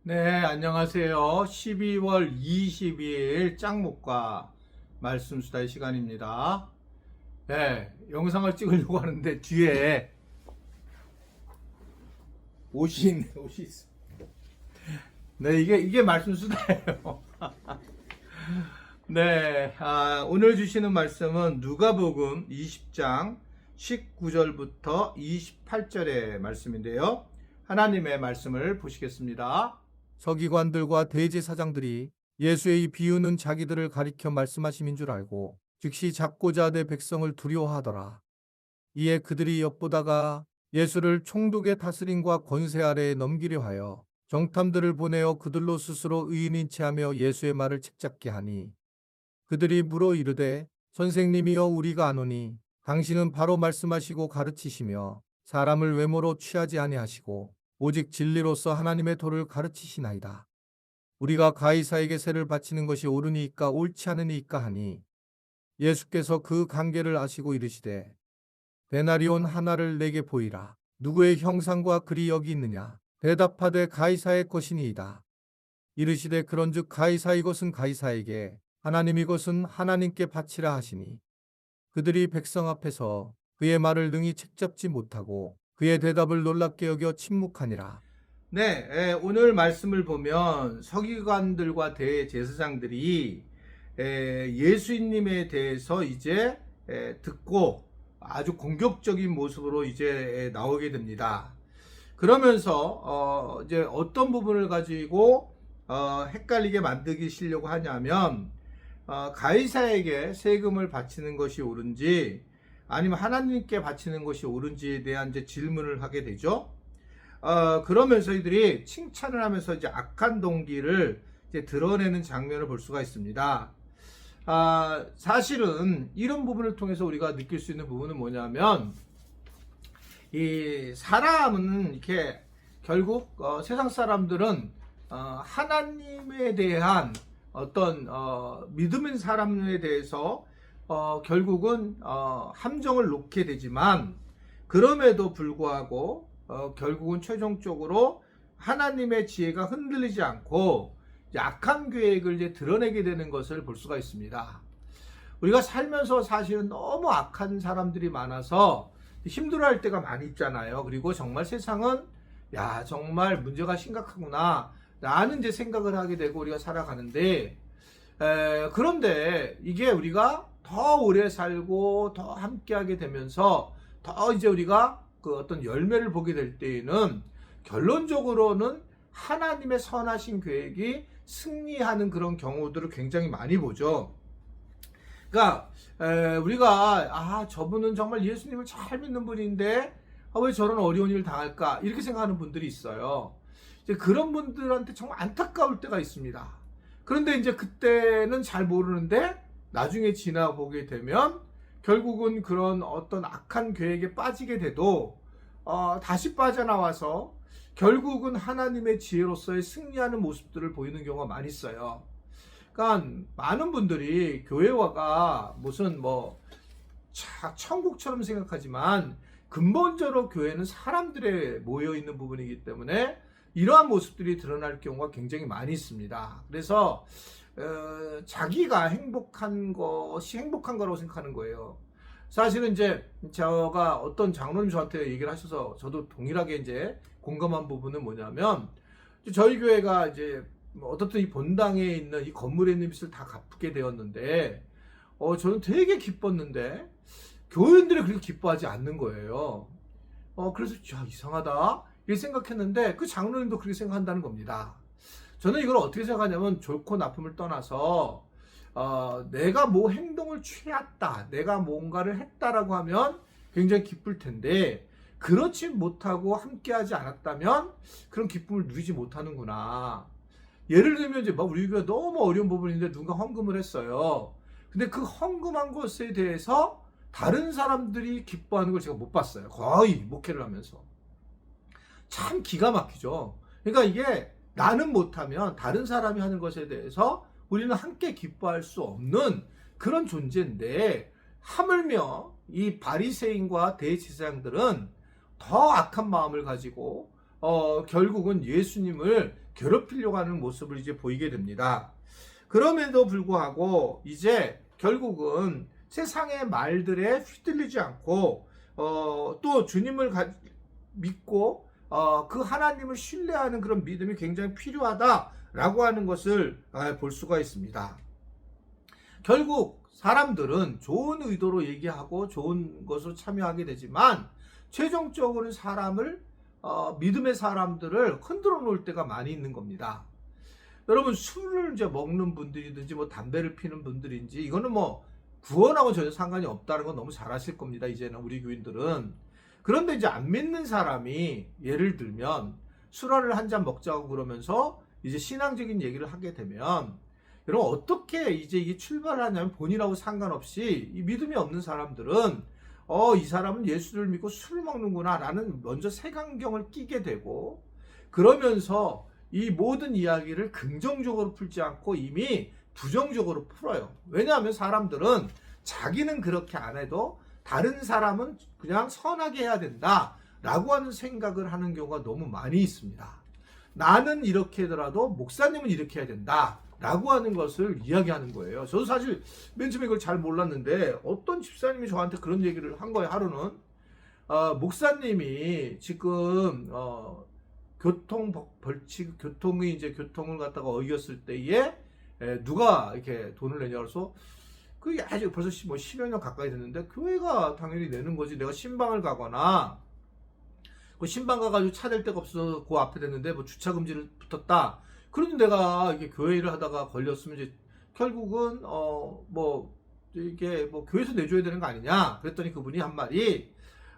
네, 안녕하세요. 12월 22일 짱목과 말씀 수다의 시간입니다. 네, 영상을 찍으려고 하는데 뒤에 옷이 있네, 옷이 있어. 네, 이게 말씀 수다예요. 네, 오늘 주시는 말씀은 누가복음 20장 19절부터 28절의 말씀인데요. 하나님의 말씀을 보시겠습니다. 서기관들과 대제사장들이 예수의 이 비유는 자기들을 가리켜 말씀하심인 줄 알고 즉시 잡고자 하되 백성을 두려워하더라. 이에 그들이 엿보다가 예수를 총독의 다스림과 권세 아래에 넘기려 하여 정탐들을 보내어 그들로 스스로 의인인 체하며 예수의 말을 책잡게 하니, 그들이 물어 이르되 선생님이여 우리가 아노니 당신은 바로 말씀하시고 가르치시며 사람을 외모로 취하지 아니하시고 오직 진리로서 하나님의 도를 가르치시나이다. 우리가 가이사에게 세를 바치는 것이 옳으니이까 옳지 않으니이까 하니, 예수께서 그 관계를 아시고 이르시되 데나리온 하나를 내게 보이라. 누구의 형상과 글이 여기 있느냐? 대답하되 가이사의 것이니이다. 이르시되 그런즉 가이사의 것은 가이사에게, 하나님의 것은 하나님께 바치라 하시니, 그들이 백성 앞에서 그의 말을 능히 책잡지 못하고 그의 대답을 놀랍게 여겨 침묵하니라. 네, 오늘 말씀을 보면 서기관들과 대제사장들이 예수님에 대해서 이제 듣고 아주 공격적인 모습으로 이제 나오게 됩니다. 그러면서 이제 어떤 부분을 가지고 헷갈리게 만들기시려고 하냐면, 가이사에게 세금을 바치는 것이 옳은지 아니면 하나님께 바치는 것이 옳은지에 대한 이제 질문을 하게 되죠. 그러면서 이들이 칭찬을 하면서 이제 악한 동기를 이제 드러내는 장면을 볼 수가 있습니다. 사실은 이런 부분을 통해서 우리가 느낄 수 있는 부분은 뭐냐면, 이 사람은 이렇게 결국 세상 사람들은 하나님에 대한 어떤 믿음의 사람에 대해서 결국은 함정을 놓게 되지만, 그럼에도 불구하고 결국은 최종적으로 하나님의 지혜가 흔들리지 않고 악한 계획을 이제 드러내게 되는 것을 볼 수가 있습니다. 우리가 살면서 사실은 너무 악한 사람들이 많아서 힘들어할 때가 많이 있잖아요. 그리고 정말 세상은 야 정말 문제가 심각하구나 라는 이제 생각을 하게 되고 우리가 살아가는데, 그런데 이게 우리가 더 오래 살고 더 함께하게 되면서 더 이제 우리가 그 어떤 열매를 보게 될 때에는 결론적으로는 하나님의 선하신 계획이 승리하는 그런 경우들을 굉장히 많이 보죠. 그러니까 우리가 저분은 정말 예수님을 잘 믿는 분인데 왜 저런 어려운 일을 당할까 이렇게 생각하는 분들이 있어요. 이제 그런 분들한테 정말 안타까울 때가 있습니다. 그런데 이제 그때는 잘 모르는데 나중에 지나보게 되면 결국은 그런 어떤 악한 계획에 빠지게 돼도 다시 빠져나와서 결국은 하나님의 지혜로서의 승리하는 모습들을 보이는 경우가 많이 있어요. 그러니까 많은 분들이 교회가 무슨 천국처럼 생각하지만 근본적으로 교회는 사람들의 모여있는 부분이기 때문에 이러한 모습들이 드러날 경우가 굉장히 많이 있습니다. 그래서 자기가 행복한 것이 행복한 거라고 생각하는 거예요. 사실은 이제 제가 어떤 장로님 저한테 얘기를 하셔서 저도 동일하게 이제 공감한 부분은 뭐냐면, 저희 교회가 이제 어떻든 이 본당에 있는 이 건물에 있는 빚을 다 갚게 되었는데, 저는 되게 기뻤는데 교인들이 그렇게 기뻐하지 않는 거예요. 그래서 야 이상하다 이렇게 생각했는데 그 장로님도 그렇게 생각한다는 겁니다. 저는 이걸 어떻게 생각하냐면, 좋고 나쁨을 떠나서 내가 뭐 행동을 취했다, 내가 뭔가를 했다라고 하면 굉장히 기쁠 텐데, 그렇지 못하고 함께하지 않았다면 그런 기쁨을 누리지 못하는구나. 예를 들면 이제 우리 교회가 너무 어려운 부분인데 누군가 헌금을 했어요. 근데 그 헌금한 것에 대해서 다른 사람들이 기뻐하는 걸 제가 못 봤어요. 거의 목회를 하면서. 참 기가 막히죠. 그러니까 이게 나는 못하면 다른 사람이 하는 것에 대해서 우리는 함께 기뻐할 수 없는 그런 존재인데, 하물며 이 바리새인과 대제사장들은 더 악한 마음을 가지고 결국은 예수님을 괴롭히려고 하는 모습을 이제 보이게 됩니다. 그럼에도 불구하고 이제 결국은 세상의 말들에 휘둘리지 않고 또 주님을 믿고 그 하나님을 신뢰하는 그런 믿음이 굉장히 필요하다라고 하는 것을 볼 수가 있습니다. 결국 사람들은 좋은 의도로 얘기하고 좋은 것으로 참여하게 되지만 최종적으로는 믿음의 사람들을 흔들어 놓을 때가 많이 있는 겁니다. 여러분, 술을 이제 먹는 분들이든지 뭐 담배를 피는 분들인지 이거는 뭐 구원하고 전혀 상관이 없다는 건 너무 잘 아실 겁니다. 이제는 우리 교인들은. 그런데 이제 안 믿는 사람이 예를 들면 술을 한 잔 먹자고 그러면서 이제 신앙적인 얘기를 하게 되면 여러분, 어떻게 이제 이게 출발을 하냐면 본인하고 상관없이 이 믿음이 없는 사람들은 이 사람은 예수를 믿고 술을 먹는구나 라는 먼저 색안경을 끼게 되고, 그러면서 이 모든 이야기를 긍정적으로 풀지 않고 이미 부정적으로 풀어요. 왜냐하면 사람들은 자기는 그렇게 안 해도 다른 사람은 그냥 선하게 해야 된다 라고 하는 생각을 하는 경우가 너무 많이 있습니다. 나는 이렇게 하더라도 목사님은 이렇게 해야 된다 라고 하는 것을 이야기하는 거예요. 저도 사실 맨 처음에 이걸 잘 몰랐는데 어떤 집사님이 저한테 그런 얘기를 한 거예요. 하루는 목사님이 지금 교통을 갖다가 어겼을 때에 누가 이렇게 돈을 내냐 그래서 그게 아직 벌써 10여 년 가까이 됐는데 교회가 당연히 내는 거지. 내가 신방을 가거나 그 신방 가가지고 차 댈 데가 없어서 그 앞에 댔는데 뭐 주차 금지를 붙었다. 그러면 내가 이게 교회 일을 하다가 걸렸으면 이제 결국은 이게 뭐 교회에서 내줘야 되는 거 아니냐. 그랬더니 그분이 한 말이,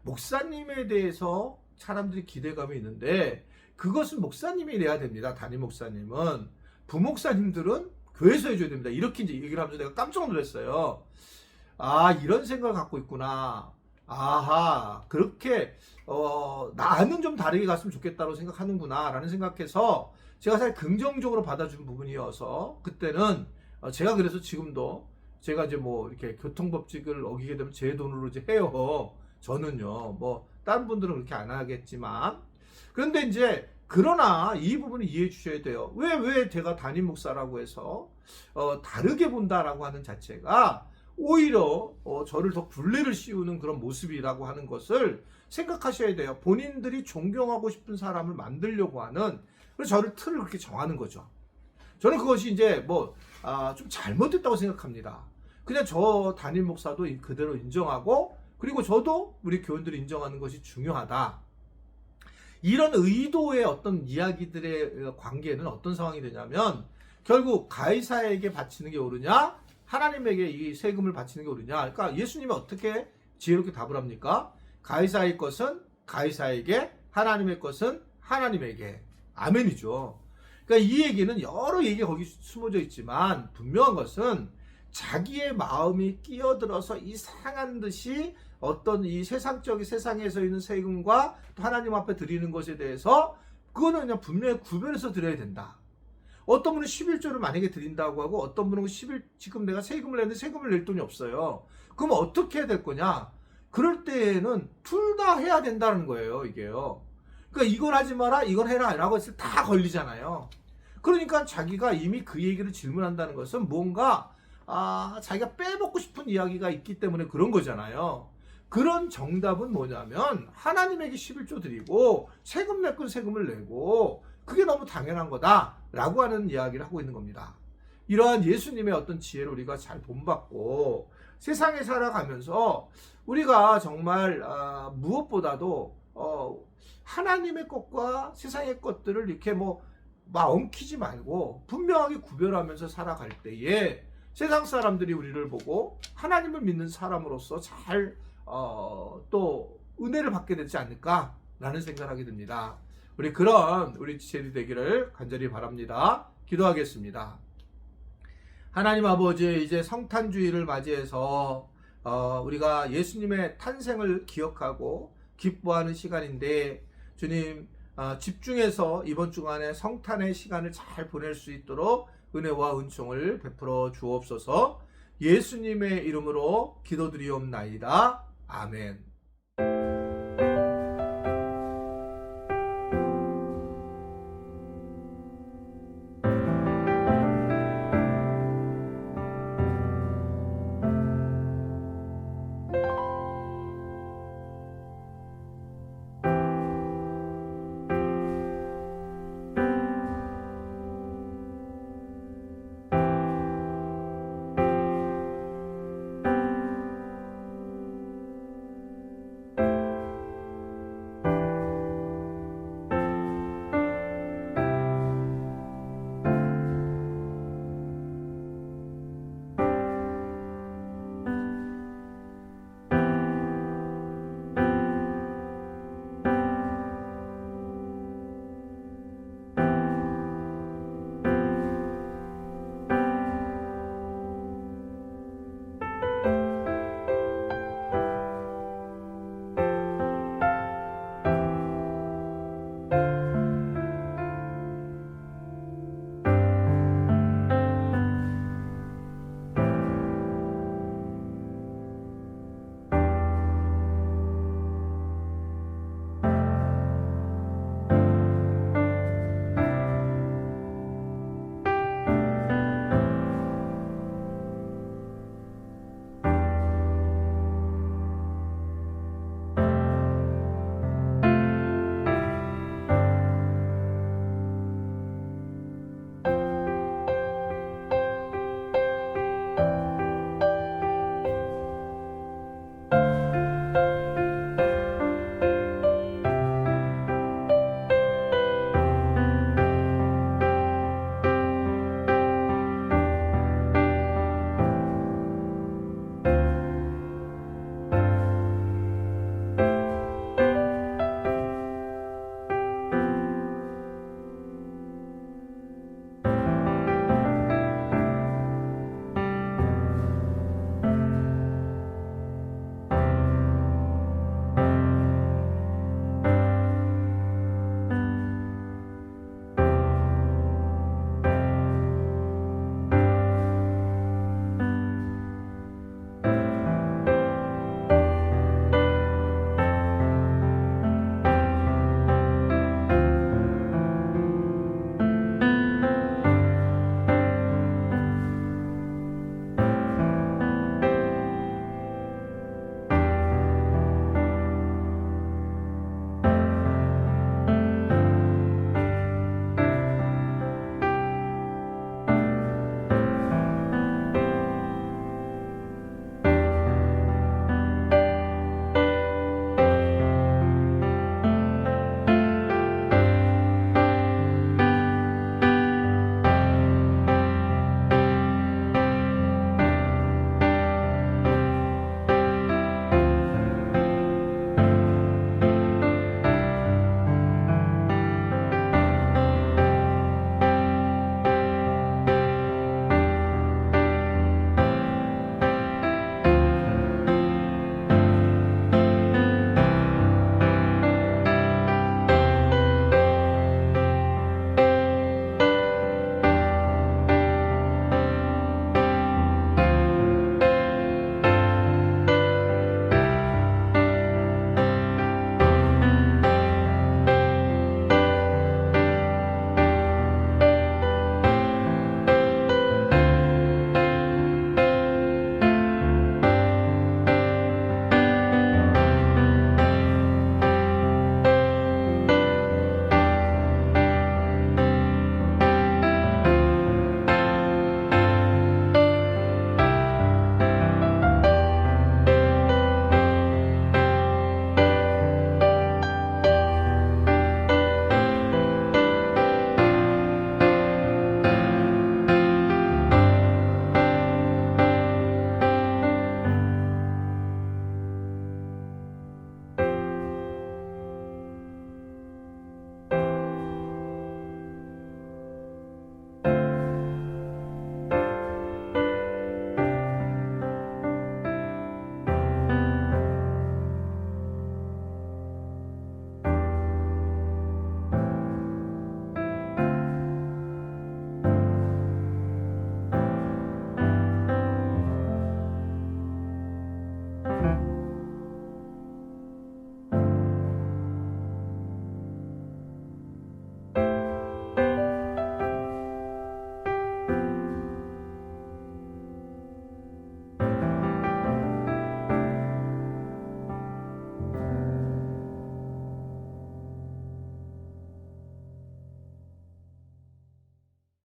목사님에 대해서 사람들이 기대감이 있는데 그것은 목사님이 내야 됩니다. 담임 목사님은. 부목사님들은 교회에서 해줘야 됩니다. 이렇게 이제 얘기를 하면서 내가 깜짝 놀랐어요. 아, 이런 생각을 갖고 있구나. 아하, 그렇게 나는 좀 다르게 갔으면 좋겠다고 생각하는구나 라는 생각해서 제가 사실 긍정적으로 받아준 부분이어서 그때는 제가 그래서 지금도 제가 이제 뭐 이렇게 교통법칙을 어기게 되면 제 돈으로 이제 해요. 저는요. 뭐 다른 분들은 그렇게 안 하겠지만. 그런데 이제 그러나 이 부분을 이해해 주셔야 돼요. 왜 제가 담임 목사라고 해서 다르게 본다라고 하는 자체가 오히려 저를 더 굴레를 씌우는 그런 모습이라고 하는 것을 생각하셔야 돼요. 본인들이 존경하고 싶은 사람을 만들려고 하는, 그래서 저를 틀을 그렇게 정하는 거죠. 저는 그것이 이제 좀 잘못됐다고 생각합니다. 그냥 저 담임 목사도 그대로 인정하고, 그리고 저도 우리 교인들이 인정하는 것이 중요하다. 이런 의도의 어떤 이야기들의 관계는 어떤 상황이 되냐면, 결국 가이사에게 바치는 게 옳으냐, 하나님에게 이 세금을 바치는 게 옳으냐. 그러니까 예수님이 어떻게 지혜롭게 답을 합니까? 가이사의 것은 가이사에게, 하나님의 것은 하나님에게. 아멘이죠. 그러니까 이 얘기는 여러 얘기가 거기 숨어져 있지만 분명한 것은 자기의 마음이 끼어들어서 이상한 듯이 어떤 이 세상에서 있는 세금과 또 하나님 앞에 드리는 것에 대해서 그거는 그냥 분명히 구별해서 드려야 된다. 어떤 분은 11조를 만약에 드린다고 하고 어떤 분은 지금 내가 세금을 냈는데 세금을 낼 돈이 없어요. 그럼 어떻게 해야 될 거냐? 그럴 때에는 둘 다 해야 된다는 거예요, 이게요. 그러니까 이걸 하지 마라, 이걸 해라 라고 했을 때 다 걸리잖아요. 그러니까 자기가 이미 그 얘기를 질문한다는 것은 뭔가 자기가 빼먹고 싶은 이야기가 있기 때문에 그런 거잖아요. 그런 정답은 뭐냐면 하나님에게 11조 드리고 세금 낼 건 세금을 내고 그게 너무 당연한 거다 라고 하는 이야기를 하고 있는 겁니다. 이러한 예수님의 어떤 지혜를 우리가 잘 본받고 세상에 살아가면서 우리가 정말 무엇보다도 하나님의 것과 세상의 것들을 이렇게 막 엉키지 말고 분명하게 구별하면서 살아갈 때에 세상 사람들이 우리를 보고 하나님을 믿는 사람으로서 잘 또 은혜를 받게 되지 않을까라는 생각을 하게 됩니다. 우리 지체들이 되기를 간절히 바랍니다. 기도하겠습니다. 하나님 아버지, 이제 성탄주의를 맞이해서 우리가 예수님의 탄생을 기억하고 기뻐하는 시간인데 주님, 집중해서 이번 주간에 성탄의 시간을 잘 보낼 수 있도록 은혜와 은총을 베풀어 주옵소서. 예수님의 이름으로 기도드리옵나이다. 아멘.